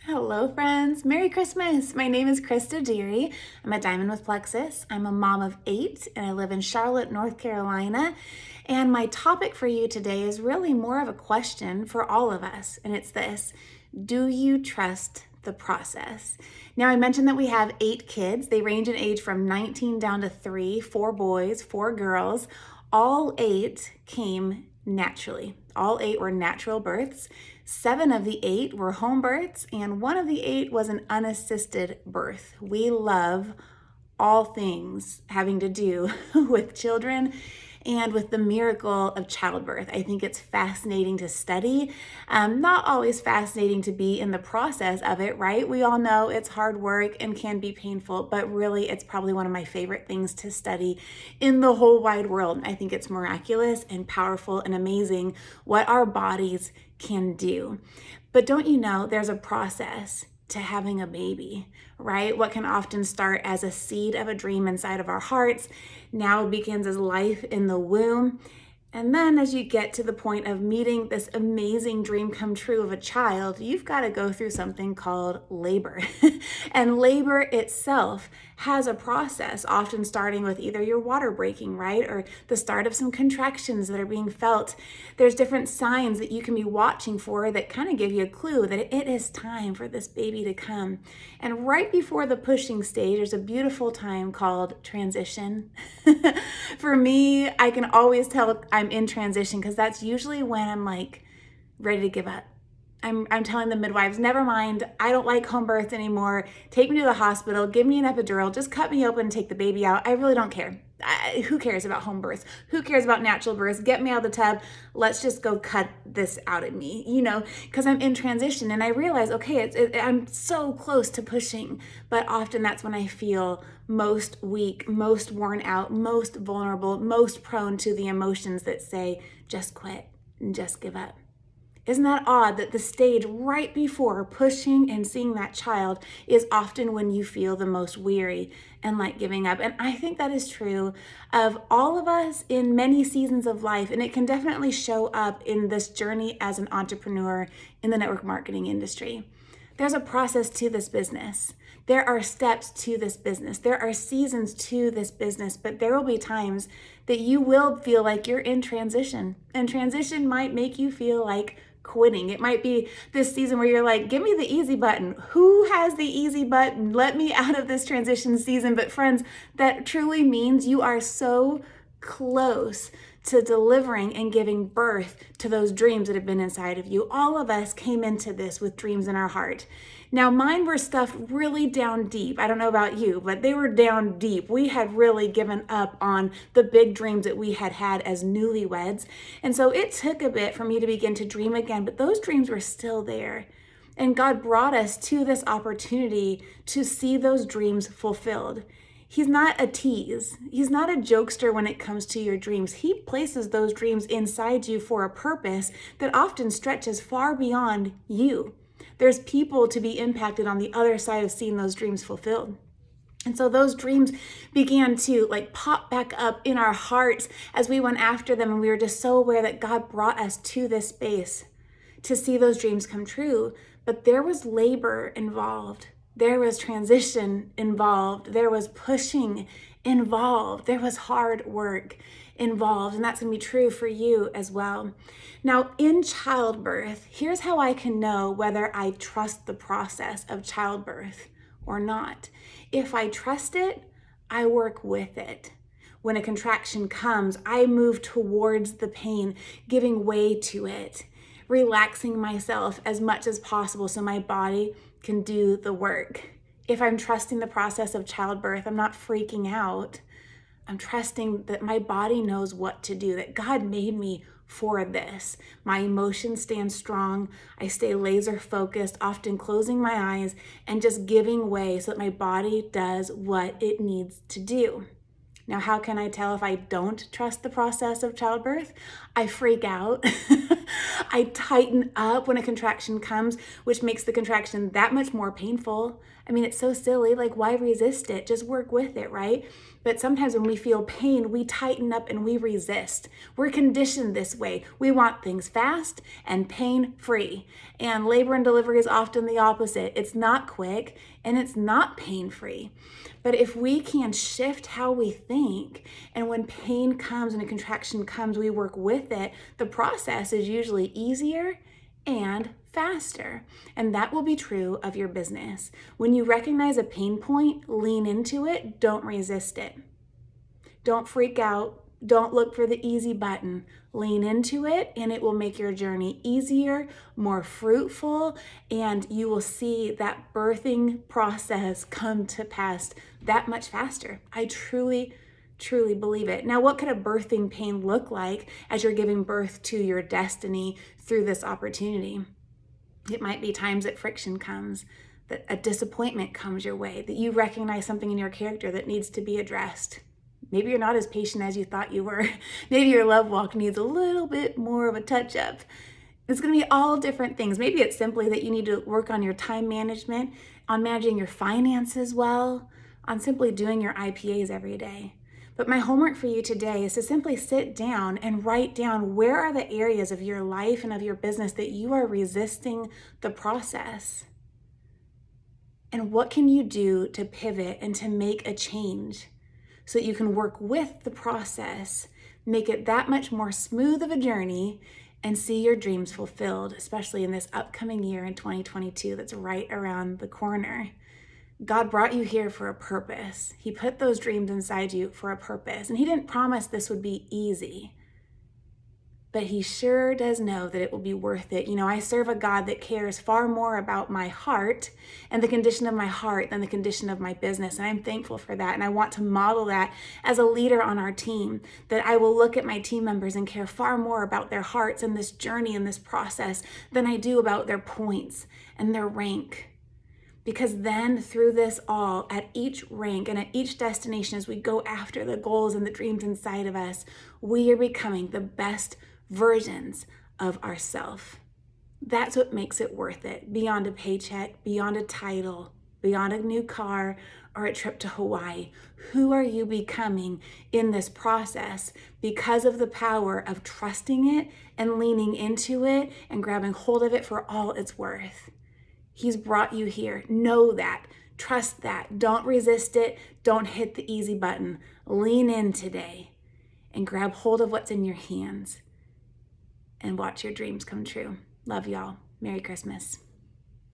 Hello, friends. Merry Christmas. My name is Krista Deary. I'm a Diamond with Plexus. I'm a mom of 8, and I live in Charlotte, North Carolina. And my topic for you today is really more of a question for all of us, and it's this: do you trust the process? Now, I mentioned that we have 8 kids. They range in age from 19 down to 3, 4 boys, 4 girls. All 8 came naturally. All 8 were natural births. 7 of the 8 were home births, and 1 of the 8 was an unassisted birth. We love all things having to do with children and with the miracle of childbirth. I think it's fascinating to study, not always fascinating to be in the process of it, right? We all know it's hard work and can be painful, but really it's probably one of my favorite things to study in the whole wide world. I think it's miraculous and powerful and amazing what our bodies can do. But don't you know there's a process to having a baby, right? What can often start as a seed of a dream inside of our hearts now begins as life in the womb. And then as you get to the point of meeting this amazing dream come true of a child, you've got to go through something called labor. And labor itself has a process, often starting with either your water breaking, right? Or the start of some contractions that are being felt. There's different signs that you can be watching for that kind of give you a clue that it is time for this baby to come. And right before the pushing stage, there's a beautiful time called transition. For me, I can always tell I'm in transition because that's usually when I'm like ready to give up. I'm telling the midwives, never mind, I don't like home births anymore. Take me to the hospital, give me an epidural, just cut me open and take the baby out. I really don't care. Who cares about home births? Who cares about natural births? Get me out of the tub. Let's just go cut this out of me, because I'm in transition and I realize, okay, I'm so close to pushing, but often that's when I feel most weak, most worn out, most vulnerable, most prone to the emotions that say, just quit and just give up. Isn't that odd that the stage right before pushing and seeing that child is often when you feel the most weary and like giving up? And I think that is true of all of us in many seasons of life. And it can definitely show up in this journey as an entrepreneur in the network marketing industry. There's a process to this business. There are steps to this business. There are seasons to this business, but there will be times that you will feel like you're in transition. And transition might make you feel like quitting. It might be this season where you're like, give me the easy button. Who has the easy button? Let me out of this transition season. But friends, that truly means you are so close to delivering and giving birth to those dreams that have been inside of you. All of us came into this with dreams in our heart. Now, mine were stuffed really down deep. I don't know about you, but they were down deep. We had really given up on the big dreams that we had had as newlyweds. And so it took a bit for me to begin to dream again, but those dreams were still there. And God brought us to this opportunity to see those dreams fulfilled. He's not a tease. He's not a jokester when it comes to your dreams. He places those dreams inside you for a purpose that often stretches far beyond you. There's people to be impacted on the other side of seeing those dreams fulfilled. And so those dreams began to pop back up in our hearts as we went after them. And we were just so aware that God brought us to this space to see those dreams come true. But there was labor involved. There was transition involved. There was pushing involved. There was hard work involved. And that's going to be true for you as well. Now, in childbirth, here's how I can know whether I trust the process of childbirth or not. If I trust it, I work with it. When a contraction comes, I move towards the pain, giving way to it, relaxing myself as much as possible so my body can do the work. If I'm trusting the process of childbirth, I'm not freaking out. I'm trusting that my body knows what to do, that God made me for this. My emotions stand strong. I stay laser focused, often closing my eyes and just giving way so that my body does what it needs to do. Now, how can I tell if I don't trust the process of childbirth? I freak out. I tighten up when a contraction comes, which makes the contraction that much more painful. I mean, it's so silly. Why resist it? Just work with it, right? But sometimes when we feel pain, we tighten up and we resist. We're conditioned this way. We want things fast and pain-free. And labor and delivery is often the opposite. It's not quick and it's not pain-free. But if we can shift how we think, and when pain comes and a contraction comes, we work with it, the process is usually easier and faster. And that will be true of your business. When you recognize a pain point, lean into it, don't resist it. Don't freak out. Don't look for the easy button. Lean into it, and it will make your journey easier, more fruitful, and you will see that birthing process come to pass that much faster. I truly believe it. Now, what could a birthing pain look like as you're giving birth to your destiny through this opportunity? It might be times that friction comes, that a disappointment comes your way, that you recognize something in your character that needs to be addressed. Maybe you're not as patient as you thought you were. Maybe your love walk needs a little bit more of a touch-up. It's going to be all different things. Maybe it's simply that you need to work on your time management, on managing your finances well, on simply doing your IPAs every day. But my homework for you today is to simply sit down and write down where are the areas of your life and of your business that you are resisting the process. And what can you do to pivot and to make a change so that you can work with the process, make it that much more smooth of a journey, and see your dreams fulfilled, especially in this upcoming year in 2022 that's right around the corner. God brought you here for a purpose. He put those dreams inside you for a purpose. And He didn't promise this would be easy, but He sure does know that it will be worth it. You know, I serve a God that cares far more about my heart and the condition of my heart than the condition of my business. And I'm thankful for that. And I want to model that as a leader on our team, that I will look at my team members and care far more about their hearts and this journey and this process than I do about their points and their rank. Because then through this all, at each rank and at each destination, as we go after the goals and the dreams inside of us, we are becoming the best versions of ourselves. That's what makes it worth it, beyond a paycheck, beyond a title, beyond a new car or a trip to Hawaii. Who are you becoming in this process because of the power of trusting it and leaning into it and grabbing hold of it for all it's worth? He's brought you here. Know that. Trust that. Don't resist it. Don't hit the easy button. Lean in today and grab hold of what's in your hands and watch your dreams come true. Love y'all. Merry Christmas.